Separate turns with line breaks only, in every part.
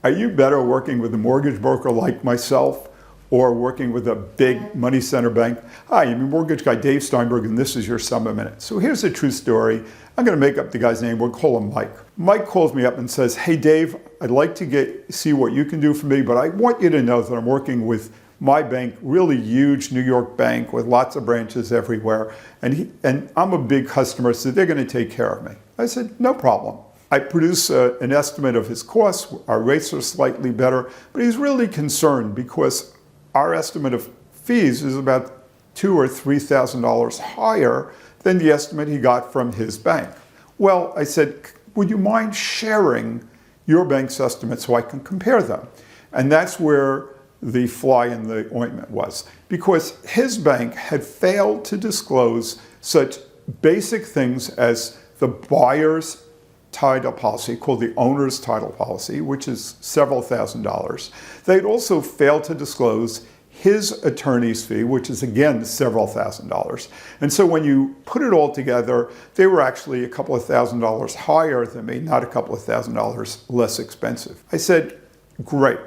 Are you better working with a mortgage broker like myself or working with a big money center bank? Hi, I'm your mortgage guy, Dave Steinberg, and this is your Summer Minute. So here's a true story. I'm going to make up the guy's name. We'll call him Mike. Mike calls me up and says, hey, Dave, I'd like to see what you can do for me, but I want you to know that I'm working with my bank, really huge New York bank with lots of branches everywhere, and I'm a big customer, so they're going to take care of me. I said, no problem. I produce an estimate of his costs. Our rates are slightly better, but he's really concerned because our estimate of fees is about $2,000 or $3,000 higher than the estimate he got from his bank. Well, I said, would you mind sharing your bank's estimate so I can compare them? And that's where the fly in the ointment was, because his bank had failed to disclose such basic things as the buyer's title policy, called the owner's title policy, which is several $1,000s. They'd also failed to disclose his attorney's fee, which is again several $1,000s. And so when you put it all together, they were actually a couple of $1,000s higher than me, not a couple of $1,000s less expensive. I said, great.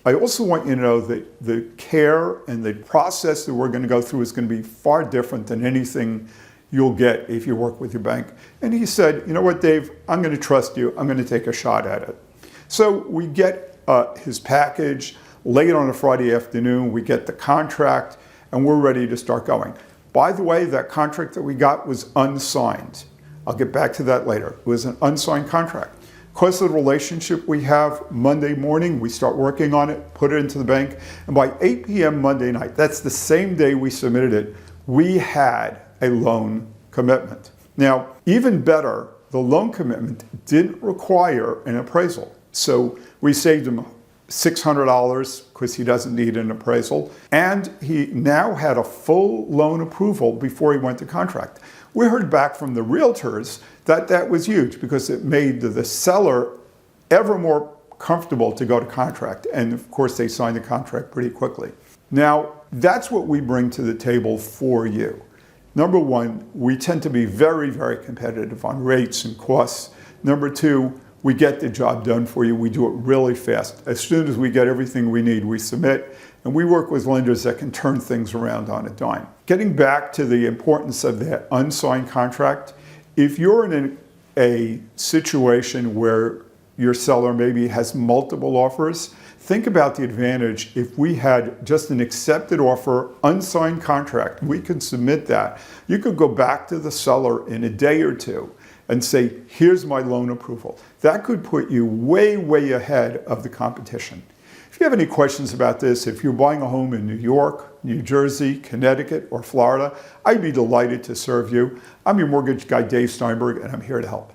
I also want you to know that the care and the process that we're going to go through is going to be far different than anything you'll get if you work with your bank. And he said, you know what, Dave, I'm going to trust you. I'm going to take a shot at it. So we get his package late on a Friday afternoon. We get the contract, and we're ready to start going. By the way, that contract that we got was unsigned. I'll get back to that later. It was an unsigned contract. Because of the relationship we have, Monday morning, we start working on it, put it into the bank, and by 8 p.m. Monday night, that's the same day we submitted it, we had a loan commitment. Now, even better, the loan commitment didn't require an appraisal. So we saved him $600 because he doesn't need an appraisal, and he now had a full loan approval before he went to contract. We heard back from the realtors that that was huge because it made the seller ever more comfortable to go to contract. And of course, they signed the contract pretty quickly. Now, that's what we bring to the table for you. Number one, we tend to be very, very competitive on rates and costs. Number two, we get the job done for you. We do it really fast. As soon as we get everything we need, we submit, and we work with lenders that can turn things around on a dime. Getting back to the importance of that unsigned contract, if you're in a situation where your seller maybe has multiple offers, think about the advantage if we had just an accepted offer, unsigned contract. We could submit that. You could go back to the seller in a day or two and say, here's my loan approval. That could put you way, way ahead of the competition. If you have any questions about this, if you're buying a home in New York, New Jersey, Connecticut, or Florida, I'd be delighted to serve you. I'm your mortgage guy, Dave Steinberg, and I'm here to help.